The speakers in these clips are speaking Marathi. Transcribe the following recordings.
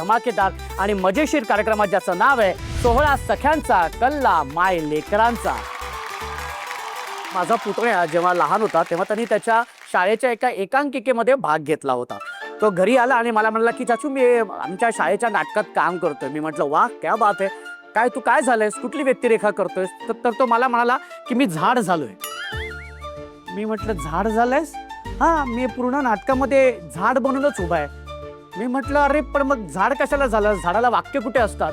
धमाकेदार आणि मजेशीर कार्यक्रमात ज्याचं नाव आहे 16 सख्यांचा कल्ला माय लेकरांचा. माझा पुतण्या जेव्हा लहान होता तेव्हा त्यांनी त्याच्या शाळेच्या एका एकांकिकेमध्ये भाग घेतला होता. तो घरी आला आणि मला म्हणला की चाचू मी आमच्या शाळेच्या नाटकात काम करतोय. मी म्हटलं वा क्या बात आहे, काय तू काय झालंयस, कुठली व्यक्तिरेखा करतोय? तर तो मला म्हणाला की मी झाड झालोय. मी म्हटलं झाड झालंयस? हा, मी पूर्ण नाटकामध्ये झाड बनूनच उभा आहे. मी म्हटलं अरे पण मग झाड कशाला झालं, झाडाला वाक्य कुठे असतात?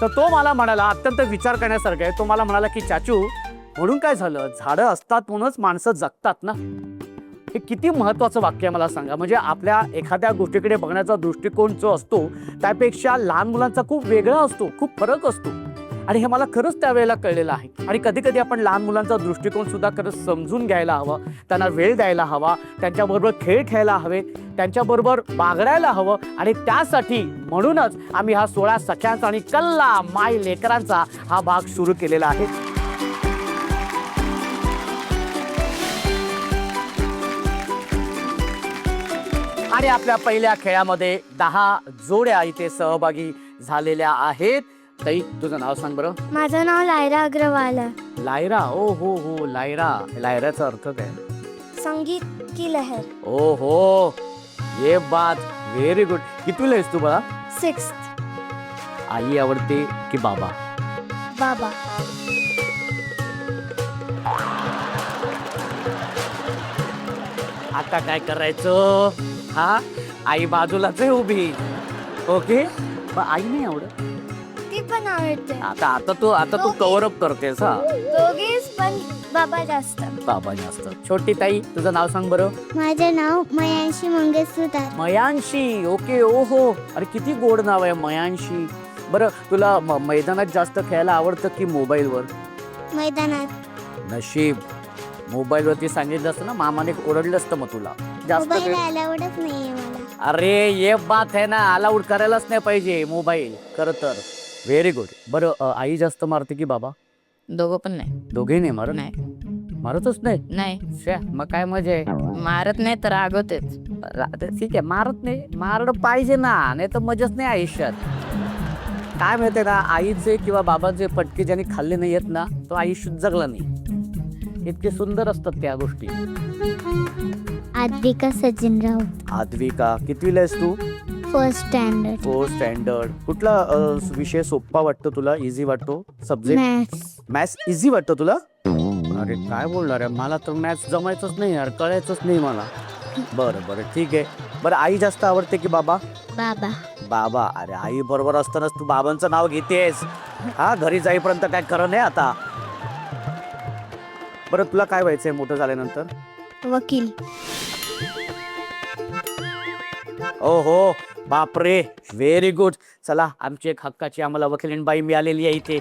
तर तो मला म्हणाला, अत्यंत विचार करण्यासारखं आहे, तो मला म्हणाला की चाचू म्हणून काय झालं, झाडं असतात म्हणूनच माणसं जगतात ना. हे किती महत्वाचं वाक्य आहे मला सांगा. म्हणजे आपल्या एखाद्या गोष्टीकडे बघण्याचा दृष्टिकोन जो असतो त्यापेक्षा लहान मुलांचा खूप वेगळा असतो, खूप फरक असतो. आणि हे मला खरंच त्यावेळेला कळलेलं आहे. आणि कधी कधी आपण लहान मुलांचा दृष्टिकोन सुद्धा खरंच समजून घ्यायला हवं, त्यांना वेळ द्यायला हवा, त्यांच्याबरोबर खेळ खेळायला हवे, त्यांच्याबरोबर बागडायला हवं. आणि त्यासाठी म्हणूनच आम्ही हा 16 सख्यांचा आणि कल्ला माय लेकरांचा हा भाग सुरू केलेला आहे. आणि आपल्या पहिल्या खेळामध्ये 10 जोड्या इथे सहभागी झालेल्या आहेत. ताई तुझं नाव सांग बरं. माझं नाव लायरा अग्रवाल आहे. लायरा, ओ हो हो लायरा. लायराचा अर्थ काय? संगीत की लहर. ओ हो, ये बात, व्हेरी गुड. कितवीला आहेस तू बाळा? 6th. आई आवडते की बाबा? बाबा. आता काय करायचं? हा, आई बाजूलाच आहे उभी. ओके, पण आई नाही आवडत. ती पण आवडते. आता तू कव्हर अप करतेस. हा, दोघेच, पण बाबा जास्त. बाबा जास्त. छोटी ताई तुझं नाव सांग बरं. माझं नाव मयांशी मंगेश सुतार. मयांशी, ओके. ओ हो, अरे किती गोड नाव आहे मयांशी. बरं तुला मैदानात जास्त खेळायला आवडतं की मोबाईलवर? मैदानात. नशीब, मोबाईलवरती सांगितलं असतं ना मामाने ओरडलं असतं मग तुला जास्त मोबाईल अलाउडच नाहीये मला. अरे ये बात आहे ना, अलाउड करायलाच नाही पाहिजे मोबाईल खरं तर. Very good. बरं आई जास्त मारते की बाबा? दोघं पण नाही. दोघेही नाही मारत? नाही मारतच नाही? नाही, श्या, मग काय मजा आहे. मारत नाही तर रागवतेच. ठीक आहे, मारत नाही, मारलं पाहिजे ना, नाही तर मजाच नाही आयुष्यात. काय माहितीये ना, आईचे किंवा बाबाचे फटके ज्यांनी खाल्ले नाही आहेत ना तो आयुष्यात जगला नाही. इतके सुंदर असतात त्या गोष्टी. आद्विका सचिन राऊत. आद्विका, कितवीला आहेस तू? 1st standard. 4th standard. कुठला विषय सोपा वाटतो तुला, इझी वाटतो सब्जेक्ट? मॅथ्स. मॅथ्स इझी वाटतं तुला? अरे काय बोलणार आहे, मला तर मॅथ्स जमायचंच नाही यार, कळायचंच नाही मला. बरं बरं ठीक आहे. बरं आई जास्त आवडते की बाबा? बाबा. बाबा. अरे आई बरोबर असतानाच तू बाबांचं नाव घेतेस. हा, घरी जाईपर्यंत काय खरं नाही आता. बरं तुला काय व्हायचंय मोठं झाल्यानंतर? वकील. ओहो बापरे, व्हेरी गुड. चला, आमची एक हक्काची आम्हाला वकीलीन बाई मिळालेली आहे इथे.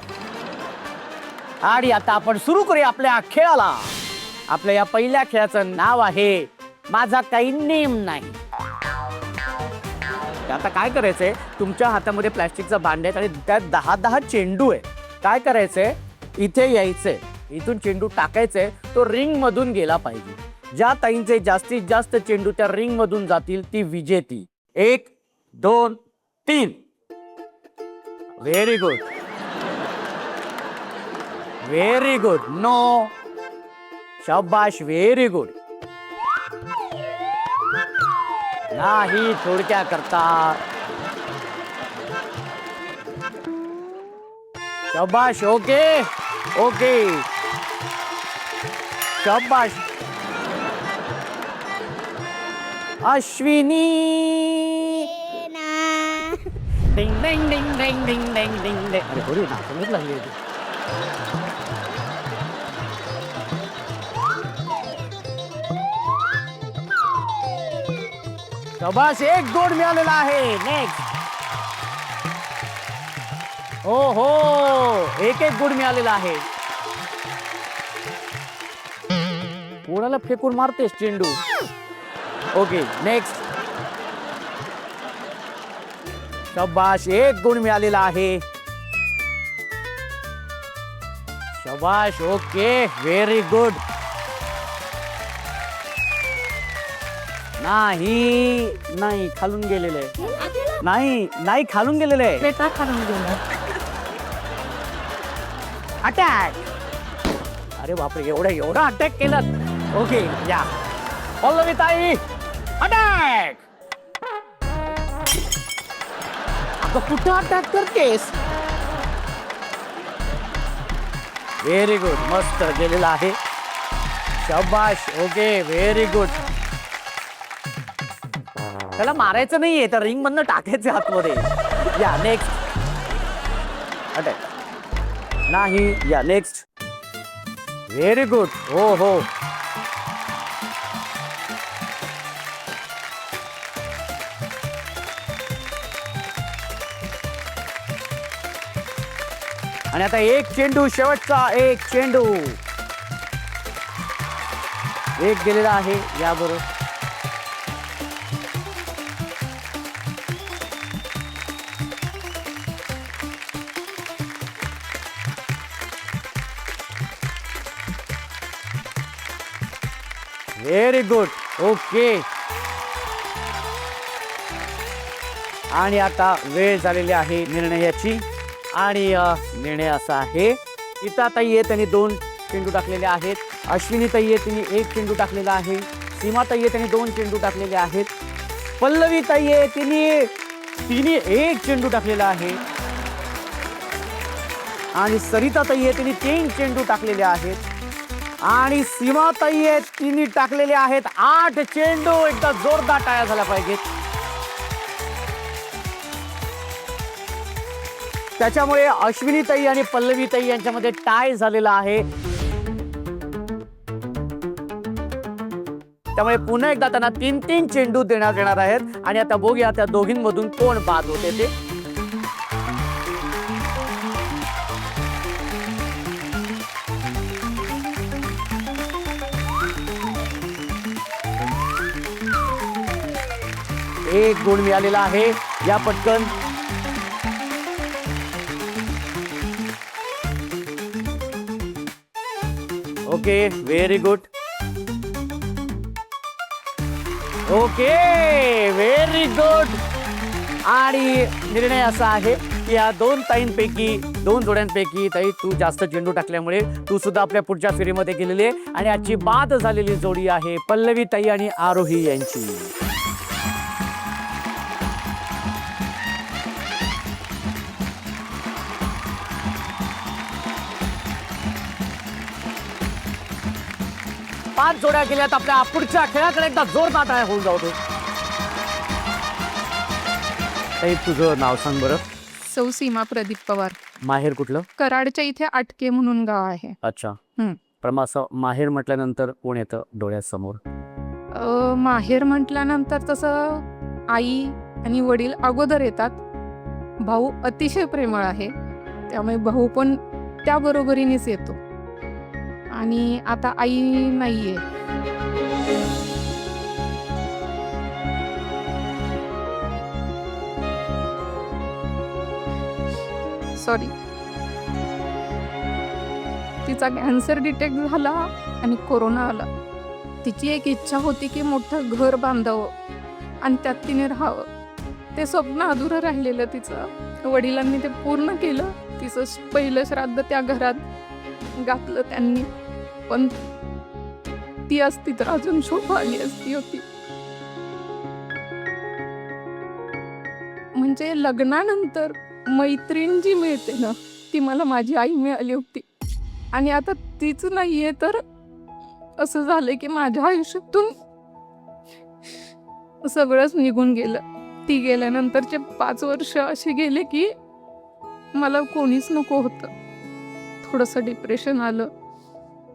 आणि आता आपण सुरू करूया आपल्या खेळाला. आपल्या या पहिल्या खेळाचं नाव आहे माझा काही नेम नाही. आता काय करायचंय, तुमच्या हातामध्ये प्लॅस्टिकचा भांड आहे आणि त्यात 10 चेंडू आहे. काय करायचंय, इथे यायचंय, इथून चेंडू टाकायचंय, तो रिंग मधून गेला पाहिजे. ज्या ताईंचे जास्तीत जास्त चेंडू त्या रिंग मधून जातील ती विजेती. 1 2 3. Very good, very good. No, शाबाश, व्हेरी गुड. नाही, थोडक्या करता. शाबाश, ओके ओके, शाबाश. अश्विनी. डिंग डिंग डिंग डिंग डिंग डिंग डिंग डिंग. अरे बरी नाचणच लागली होती. शाबाश, 1 गुण मिळालेला आहे. नेक्स्ट. हो हो, 1 गुण मिळालेला आहे. कोणाला फेकून मारतेस चेंडू? Okay, next. शाबाश, 1 गुण मिळालेला आहे. शाबाश, ओके, व्हेरी गुड. नाही नाही, खालून गेलेलं आहे. नाही नाही खालून गेलेले आहे. बेटा खालून गेला. अटॅक. अरे बापरे, एवढा अटॅक केलं. ओके या पल्लवीताई अटॅक. अगं कुठं अटॅक करतेस? व्हेरी गुड, मस्त गेलेला आहे. शाबाश. Okay very good. त्याला मारायचं नाहीये, तर रिंग मधनं टाकायचं आतमध्ये. या नेक्स्ट अटॅक. नाही. या नेक्स्ट. Very good. हो हो. आणि आता एक चेंडू, शेवटचा एक चेंडू. एक गेलेला आहे याबरोबर. Very good. ओके. आणि आता वेळ झालेली आहे निर्णयाची. आणि निर्णय असा आहे, गीता ताई आहे त्यांनी 2 चेंडू टाकलेले आहेत. अश्विनी ताई आहे तिने 1 चेंडू टाकलेला आहे. सीमा ताई आहे त्यांनी 2 चेंडू टाकलेले आहेत. पल्लवी ताई आहे तिने 1 चेंडू टाकलेला आहे. आणि सरिता ताई आहे तिने 3 चेंडू टाकलेले आहेत. आणि सीमा ताई आहे तिने टाकलेले आहेत 8 चेंडू. एकदा जोरदार टाळ्या झाल्या पाहिजेत. त्याच्यामुळे अश्विनी ताई आणि पल्लवी ताई यांच्यामध्ये टाय झालेला आहे. त्यामुळे पुन्हा एकदा त्यांना 3-3 चेंडू देण्यात येणार आहेत. आणि आता बघूया त्या दोघींमधून कोण बाद होते ते. एक गुण मिळालेला आहे. या पटकन. Okay very good. Okay very good. आणि निर्णय असा आहे की या 2 ताईंपैकी 2 जोड्यांपैकी ताई तू जास्त चेंडू टाकल्यामुळे तू सुद्धा आपल्या पुढच्या फेरीमध्ये गेलेली आहे. आणि आजची बाद झालेली जोडी आहे पल्लवी ताई आणि आरोही यांची. पाच जोड्या केल्यात. आपल्या पुढच्या खेळाकडे एकदा जोरदार टाळ्या होऊन जाऊ. ताई तुझं नाव सांग बरं. सौ सीमा प्रदीप पवार. माहेर कुठलं? कराडच्या इथे आटके म्हणून गाव आहे. अच्छा. पण असं माहेर म्हटल्यानंतर कोण येतं डोळ्यासमोर? माहेर म्हटल्यानंतर तसं आई आणि वडील अगोदर येतात. भाऊ अतिशय प्रेमळ आहे, त्यामुळे भाऊ पण त्या बरोबरीनेच येतो. आणि आता आई नाहीये. सॉरी. तिचा कॅन्सर डिटेक्ट झाला आणि कोरोना आला. तिची एक इच्छा होती की मोठं घर बांधावं आणि त्यात तिने राहावं. ते स्वप्न अधुरं राहिलेलं तिचं. वडिलांनी ते पूर्ण केलं. तिचं पहिलं श्राद्ध त्या घरात घातलं त्यांनी. पण ती असती तर अजून शोभा आली असती होती. म्हणजे लग्नानंतर मैत्रीण जी मिळते ना, ती मला माझी आई मिळाली होती. आणि आता तीच नाहीये, तर असं झालंय की माझ्या आयुष्यातून सगळंच निघून गेलं. ती गेल्यानंतरचे 5 वर्ष असे गेले की मला कोणीच नको होतं. थोडंसं डिप्रेशन आलं.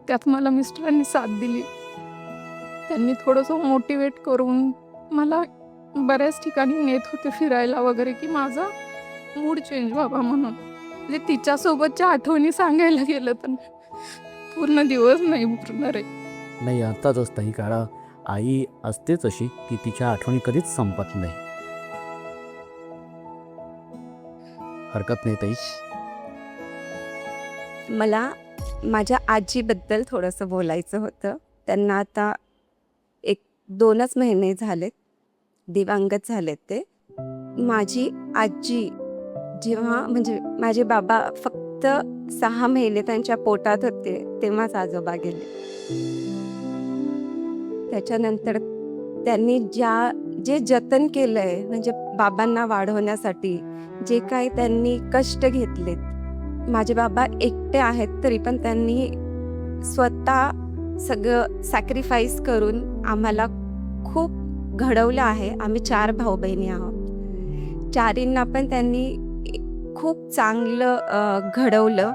त्यात मला मिस्टरांनी साथ दिली. त्यांनी थोडंसं मोटिवेट करून मला बऱ्याच ठिकाणी नेत होते फिरायला वगैरे, की माझा मूड चेंज व्हावा म्हणून. म्हणजे तिच्यासोबतच्या आठवणी सांगायला गेलं तर पूर्ण दिवस नाही उरणार आहे. नाही अर्थातच असतं. कारण आई असतेच अशी की तिच्या आठवणी कधीच संपत नाही. हरकत नाही ताई. मला माझ्या आजीबद्दल थोडंसं बोलायचं होतं. त्यांना आता 1-2च महिने झालेत, दिवंगत झालेत ते. माझी आजी जेव्हा म्हणजे माझे बाबा फक्त 6 महिने त्यांच्या पोटात होते तेव्हाच आजोबा गेले. त्याच्यानंतर त्यांनी जे जतन केलंय म्हणजे बाबांना वाढवण्यासाठी जे काही त्यांनी कष्ट घेतलेत, माझे बाबा एकटे आहेत तरी पण त्यांनी स्वतः सगळं सॅक्रिफाईस करून आम्हाला खूप घडवलं आहे. आम्ही 4 भाऊ बहिणी आहोत. 4ींना पण त्यांनी खूप चांगलं घडवलं.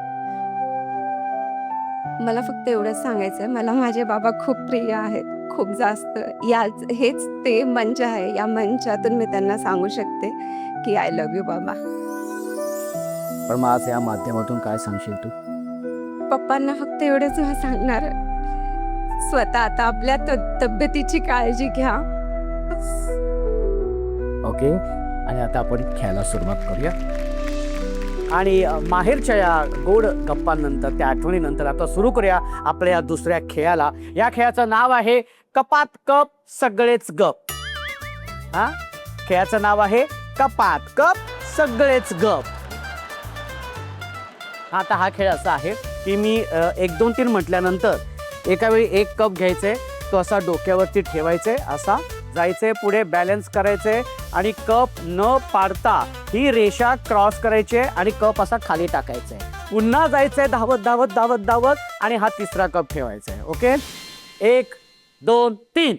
मला फक्त एवढंच सांगायचं आहे, मला माझे बाबा खूप प्रिय आहेत, खूप जास्त. हेच ते मंच आहे, या मंचातून मी त्यांना सांगू शकते की आय लव्ह यू बाबा. पण मग आज या माध्यमातून काय सांगशील तू? पप्पांना फक्त एवढंच सांगणार, स्वतः आता आपल्या तब्येतीची काळजी घ्या. ओके, आणि आता आपण खेळायला सुरुवात करूया. आणि माहेरच्या या गोड गप्पांनंतर, त्या आठवणीनंतर आता सुरू करूया आपल्या या दुसऱ्या खेळाला. या खेळाचं नाव आहे कपात कप सगळेच गप. हा, खेळाचं नाव आहे कपात कप सगळेच गप. आता हा खेळ असा आहे की मी 1 2 3 म्हटल्यानंतर एका वेळी 1 कप घ्यायचे, तो असा डोक्यावरती ठेवायचे, असा जायचे पुढे, बॅलन्स करायचे आणि कप न पाडता ही रेषा क्रॉस करायची आणि कप असा खाली टाकायचा आहे. पुन्हा जायचंय धावत धावत धावत धावत आणि हा 3रा कप ठेवायचा आहे. ओके, 1 2 3.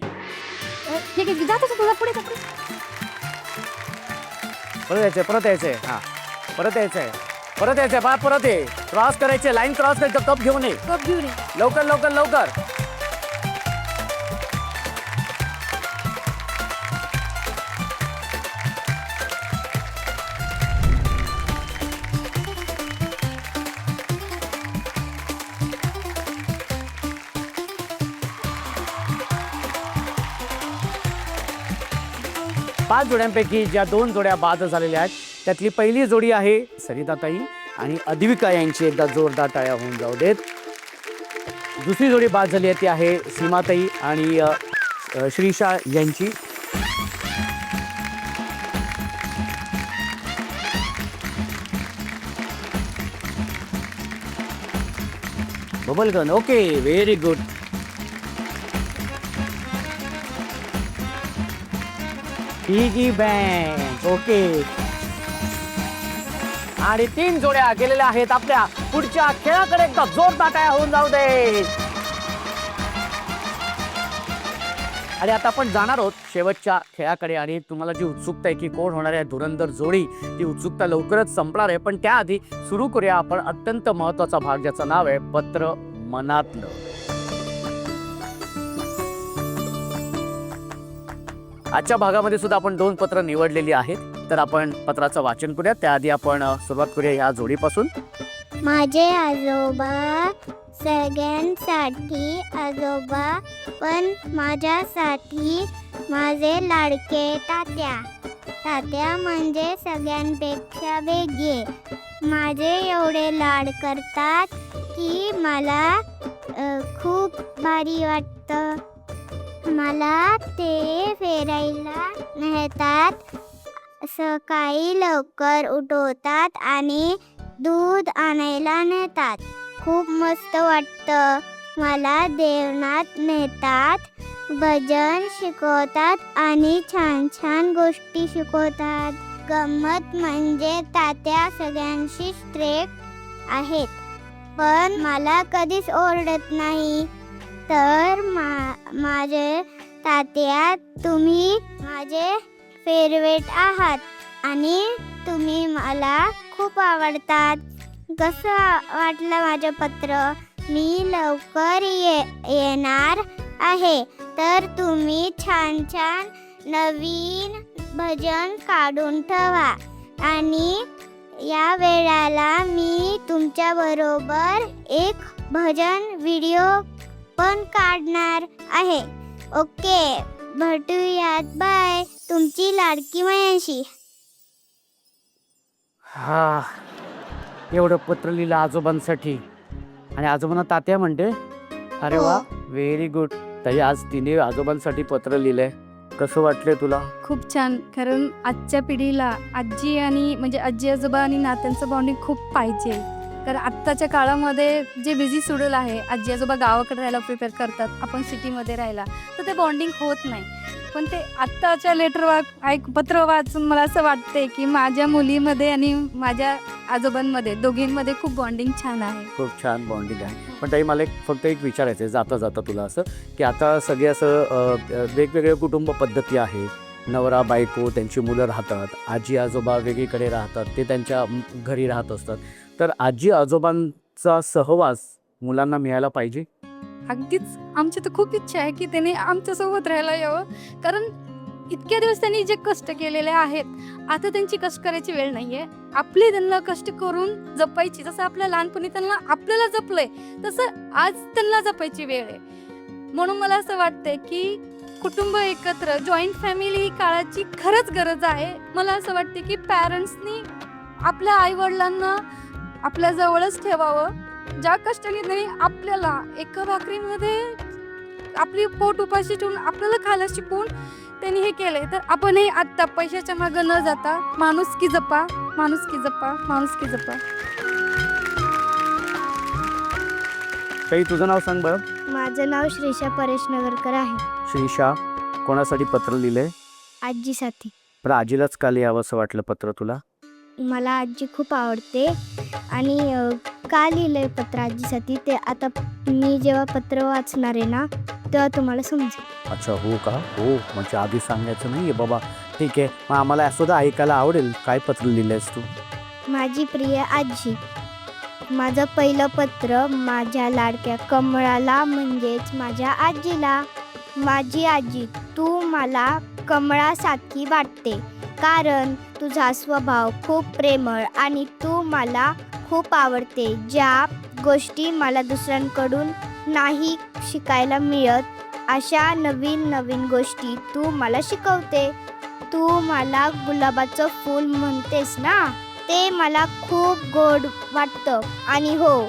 परत यायचंय. हा, परत यायचंय, परत यायचंय, परत ये, क्रॉस करायचे, लाईन क्रॉस करायचं, कप घेऊन ये, लवकर लवकर लवकर. पाच जोड्यांपैकी ज्या 2 जोड्या बाद झालेल्या आहेत त्यातली पहिली जोडी आहे सरिताताई आणि अद्विका यांची. एकदा जोरदार टाळ्या होऊन जाऊ देत. दुसरी जोडी बाद झाली आहे ती आहे सीमाताई आणि श्रीशा यांची. Bubble gun. Okay, very good. Piggy bank. Okay, आणि 3 जोड्या गेलेल्या आहेत आपल्या पुढच्या खेळाकडे. एकदा जोरदार टाळ्या होऊन जाऊ दे. आणि आता आपण जाणार आहोत शेवटच्या खेळाकडे. आणि तुम्हाला जी उत्सुकता आहे की कोण होणार आहे धुरंधर जोडी, ती उत्सुकता लवकरच संपणार आहे. पण त्याआधी सुरू करूया आपण अत्यंत महत्वाचा भाग, ज्याचं नाव आहे पत्र मनातलं. आजच्या भागामध्ये सुद्धा आपण 2 पत्र निवडलेली आहेत, तर आपण पत्राचं वाचन करूया. त्याआधी आपण सुरुवात करूया या जोडीपासून. माझे आजोबा सगळ्यांसाठी आजोबा, पण माझ्यासाठी माझे लाडके तात्या. तात्या म्हणजे सगळ्यांपेक्षा वेगळे. माझे एवढे लाड करतात की मला खूप भारी वाटतं. मला ते फिरायला नेतात, सकाळी लवकर उठवतात आणि दूध आणायला नेतात. खूप मस्त वाटतं. मला देवनात नेतात, भजन शिकवतात आणि छान छान गोष्टी शिकवतात. गंमत म्हणजे तात्या सगळ्यांशी स्ट्रिक्ट आहेत, पण मला कधीच ओरडत नाही. तर माझे तात्या, तुम्ही माझे फेवरेट आहात आणि तुम्ही मला खूप आवडतात. कसं वाटलं माझं पत्र? मी लवकर येणार आहे, तर तुम्ही छान छान नवीन भजन काढून ठेवा आणि या वेळेला मी तुमच्याबरोबर एक भजन व्हिडिओ पण काढणार आहे. ओके, भेटूयात. बाय, तुमची लाडकी मयांशी. हा, एवढं पत्र लिहिलं आजोबांसाठी आणि आजोबांना तात्या म्हणते. अरे वा, व्हेरी गुड. ताई, आज तिने आजोबांसाठी पत्र लिहिलंय. कसं वाटले तुला? खूप छान. कारण आजच्या पिढीला आजी आणि म्हणजे आजी आजोबा आणि नात्यांचं बॉन्डिंग खूप पाहिजे. कारण आत्ताच्या काळामध्ये जे बिझी शेड्यूल आहे, आजी आजोबा गावाकडे राहायला प्रिपेअर करतात, आपण सिटीमध्ये राहायला, तर ते बॉन्डिंग होत नाही. पण ते आत्ताच्या पत्र वाचून मला असं वाटते की माझ्या मुलीमध्ये आणि माझ्या आजोबांमध्ये दोघींमध्ये खूप बॉन्डिंग छान आहे. खूप छान बॉन्डिंग आहे. पण ताई मला फक्त एक विचारायचं आहे जाता जाता तुला, असं की आता सगळे असं वेगवेगळे कुटुंब पद्धती आहे. नवरा बायको त्यांची मुलं राहतात, आजी आजोबा वेगळीकडे राहतात, ते त्यांच्या घरी राहत असतात. तर आजी आजोबांचा सहवास मुलांना मिळायला पाहिजे. अगदीच आमची तर खूप इच्छा आहे की त्याने आमच्यासोबत राहायला यावं. कारण इतक्या दिवस त्यांनी जे कष्ट केलेले आहेत, आता त्यांची कष्ट करायची वेळ नाही आहे. आपले त्यांना कष्ट करून जपायची. जसं आपल्या लहानपणी त्यांना आपल्याला जपलंय, तसं आज त्यांना जपायची वेळ आहे. म्हणून मला असं वाटतंय की कुटुंब एकत्र, जॉईंट फॅमिली ही काळाची खरंच गरज आहे. मला असं वाटते की पॅरेंट्सनी आपल्या आईवडिलांना आपल्या जवळच ठेवावं. ज्या कष्टाने त्यांनी आपल्याला एका भाकरीमध्ये आपली पोट उपाशी ठेवून आपल्याला खायला शिकवून त्यांनी हे केले, तर आपणही आत्ता पैशाच्या मागं न जाता माणुसकी जपा, माणुसकी जपा, माणुसकी जपा. काही तुझं नाव सांग बरं. माझं नाव श्रीषा परेश नगरकर आहे. श्रीशा, कोणासाठी पत्र लिहिलंय? आजीसाठी. पण आजीलाच का लिहावं असं वाटलं पत्र तुला? मला आजी खूप आवडते आणि का लिहिलंय पत्र आजीसाठी ते आता मी जेव्हा पत्र वाचणार आहे ना तेव्हा तुम्हाला समजेल. अच्छा, हो का? हो, म्हणजे आधी सांगायचं नाही आहे बाबा. ठीक आहे, मग आम्हाला सुद्धा ऐकायला आवडेल. काय पत्र लिहिलंयस तू? माझी प्रिय आजी, माझं पहिलं पत्र माझ्या लाडक्या कमळाला म्हणजेच माझ्या आजीला. माझी आजी, तू मला कमळासारखी वाटते कारण तुझा स्वभाव खूप प्रेमळ आणि तू मला खूप आवडते. ज्या गोष्टी मला दुसऱ्यांकडून नाही शिकायला मिळत, अशा नवीन नवीन गोष्टी तू मला शिकवते. तू मला गुलाबाचं फूल म्हणतेस ना, ते मला खूप गोड वाटतं. आणि हो,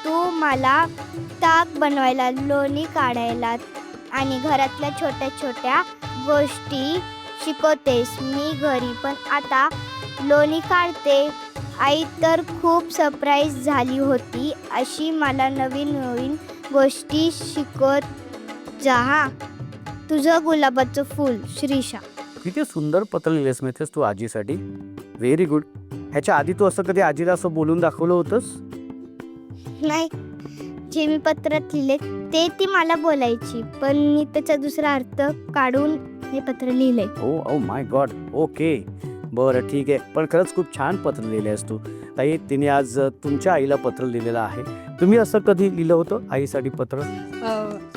तू मला ताक बनवायला, लोणी काढायला आणि घरातल्या छोट्या छोट्या गोष्टी शिकवतेस. मी घरी पण आता लोणी काढते. आई तर खूप सरप्राईज झाली होती. अशी मला नवीन नवीन गोष्टी शिकवत जा. तुझं गुलाबाचं फूल, श्रीषा. किती सुंदर पत्र लिहिलेस माहितीस तू आजीसाठी. Very good. ह्याच्या आधी तू असं कधी आजीला असं बोलून दाखवलं होतंस? नाही, जे मी पत्रात लिहिले ते ती मला बोलायची, पण मी त्याचा दुसरा अर्थ काढून हे पत्र लिहिले. Oh my God. ओके, बरं, ठीक आहे. पण खरंच खूप छान पत्र लिहिले आहेस तू. ताई, तिने आज तुमच्या आईला पत्र लिहिलेलं आहे. तुम्ही असं कधी लिहिलं होतं आईसाठी पत्र?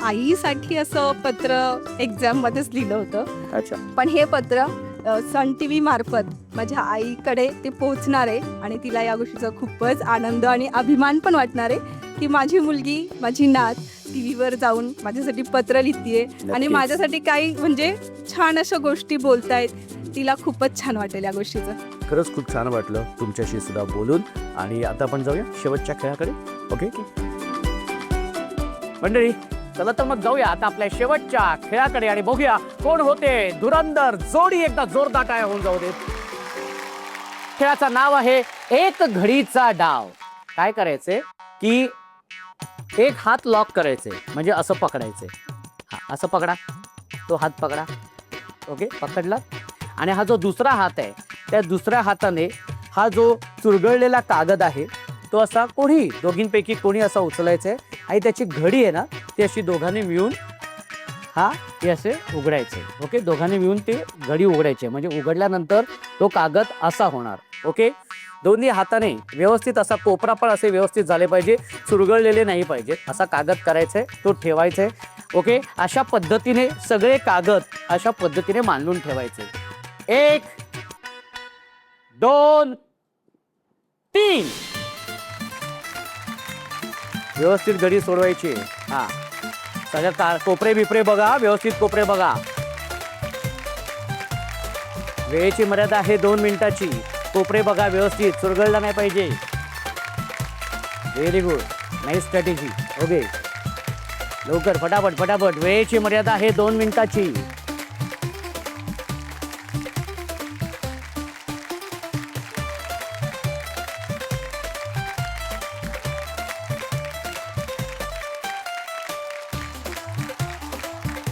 आईसाठी असं पत्र एक्झाममध्येच लिहिलं होतं. अच्छा. पण हे पत्र सन टी व्ही मार्फत माझ्या आईकडे ते पोहोचणार आहे आणि तिला या गोष्टीचा खूपच आनंद आणि अभिमान पण वाटणार आहे की माझी मुलगी, माझी नात टी व्हीवर जाऊन माझ्यासाठी पत्र लिहितीये आणि माझ्यासाठी काही म्हणजे छान अशा गोष्टी बोलतायत. तिला खूपच छान वाटेल या गोष्टीचं. खरंच खूप छान वाटलं तुमच्याशी सुद्धा बोलून. आणि आता आपण जाऊया शेवटच्या खेळाकडे. ओके मंडळी, चला तर मग जाऊया आता आपल्या शेवटच्या खेळाकडे आणि बघूया कोण होते धुरंधर जोडी. एकदा जोरदार टाळ्या होऊन जाऊ देत. खेळाचं नाव आहे एक घडीचा डाव. काय करायचंय की एक हात लॉक करायचे, म्हणजे असं पकडायचे. हा, असं पकडा, तो हात पकडा. ओके, पकडला. आणि हा जो दुसरा हात आहे, त्या दुसऱ्या हाताने हा जो चुरगळलेला कागद आहे तो असा दोघींपैकी कोणी असा उचलायचा आहे आणि त्याची घडी आहे ना ती अशी दोघांनी मिळून हे असे उघडायचे. ओके, दोघांनी मिळून ते घडी उघडायचे, म्हणजे उघडल्यानंतर तो कागद असा होणार. ओके, दोन्ही हाताने व्यवस्थित असा कोपरा पण असे व्यवस्थित झाले पाहिजे, चुरगळलेले नाही पाहिजे. असा कागद करायचा आहे, तो ठेवायचा आहे. ओके, अशा पद्धतीने सगळे कागद अशा पद्धतीने मांडून ठेवायचे. 1 2 3 व्यवस्थित घडी सोडवायची. हा, सगळ्या कोपरे बिपरे बघा, व्यवस्थित कोपरे बघा. वेळेची मर्यादा आहे 2 मिनिटाची. कोपरे बघा व्यवस्थित, चुरगळला नाही पाहिजे. Very good, nice strategy. Okay, लवकर, फटाफट फटाफट. वेळेची मर्यादा आहे 2 मिनिटाची.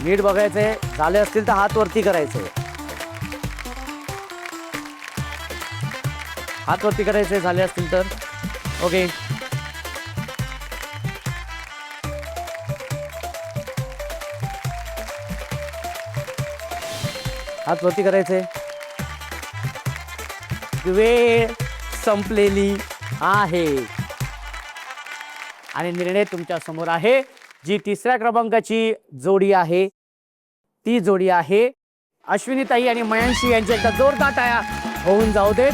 नीट बघायचंय, झाले असतील तर हात वरती करायचे. हात वरती करायचे झाले असतील तर. ओके, हात वरती करायचे. वेळ संपलेली आहे आणि निर्णय तुमच्या समोर आहे. जी तिसऱ्या क्रमांकाची जोडी आहे ती जोडी आहे अश्विनीताई आणि मयांशी यांच्या एकदा जोरदार टाळ्या होऊन जाऊ देत.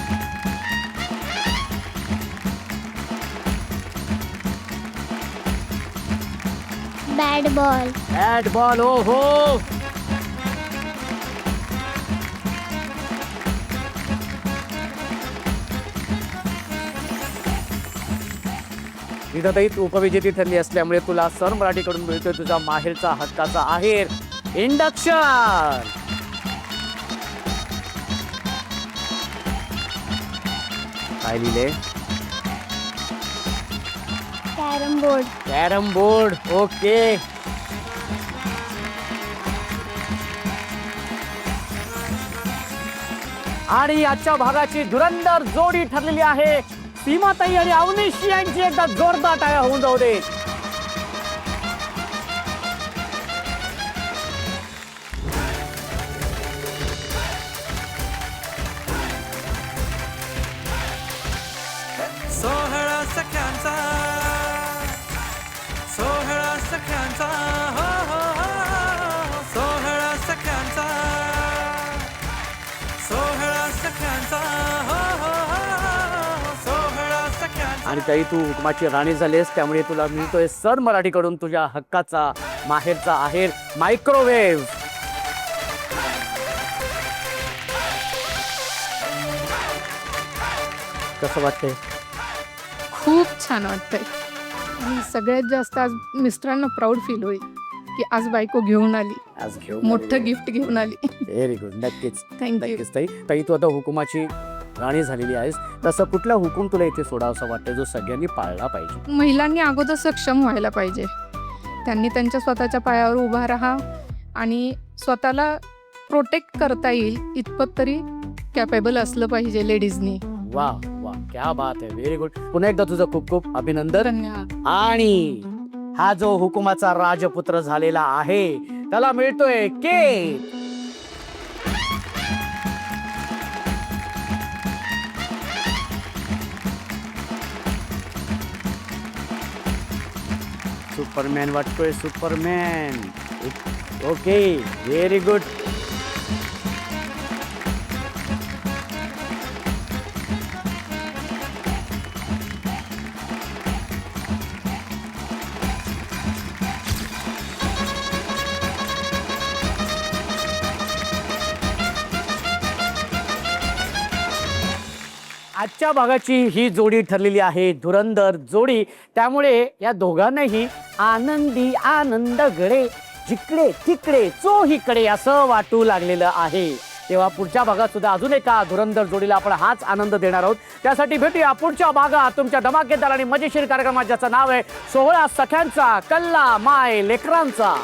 Bat ball. Bat ball. ओ हो, ताई तू उपविजेती ठरली असल्यामुळे तुला सर मराठीकडून मिळतोय तुझा माहेरचा हक्काचा आहेर इंडक्शन. काय लिहिले? Carrom board. Carrom board. Okay, आणि आजच्या भागाची धुरंधर जोडी ठरलेली आहे सीमाताई आणि अवनीश यांची एकदा जोरदार टाळ्या होऊन जाऊ दे. सोहळा सख्यांचा, सोहळा सख्यांचा, हो हो हो, सोहळा सख्यांचा, सोहळा सख्यांचा, हो हो हो, सोहळा सख्यांचा. आणि ताई तू हुकमाची राणी झालीस त्यामुळे तुला मिळतोय सर मराठीकडून तुझ्या हक्काचा माहेरचा आहेर मायक्रोवेव्ह. कसं वाटतंय? खूप छान वाटतंय आणि सगळ्यात जास्त आज मिस्टरांना प्राऊड फील होईल की आज बायको घेऊन आली, आज घेऊ मोठं गिफ्ट घेऊन आली. Very good. नक्कीच थँक्यू. नक्कीच ताई. ताई तू आता हुकुमाची राणी झालेली आहेस, तसं कुठला हुकूम तुला इथे सोडा असं वाटतं जो सगळ्यांनी पाळला पाहिजे? महिलांनी अगोदर सक्षम व्हायला पाहिजे. त्यांनी त्यांच्या स्वतःच्या पायावर उभा राहा आणि स्वतःला प्रोटेक्ट करता येईल इतपत तरी कॅपेबल असलं पाहिजे लेडीजनी. वा वा, क्या बात आहे. Very good. पुन्हा एकदा तुझं खूप खूप अभिनंदन. धन्यवाद. आणि हा जो हुकुमाचा राजपुत्र झालेला आहे त्याला मिळतोय केक. सुपरमॅन वाटतोय, सुपरमॅन. Okay, very good. आजच्या भागाची ही जोडी ठरलेली आहे धुरंधर जोडी. त्यामुळे या दोघांनाही आनंदी आनंद गडे, जिकडे तिकडे चोहीकडे असं वाटू लागलेलं आहे. तेव्हा पुढच्या भागात सुद्धा अजून एका धुरंधर जोडीला आपण हाच आनंद देणार आहोत. त्यासाठी भेटूया पुढच्या भागात तुमच्या धमाकेदार आणि मजेशीर कार्यक्रमात ज्याचं नाव आहे सोहळा सख्यांचा कल्ला माय लेकरांचा.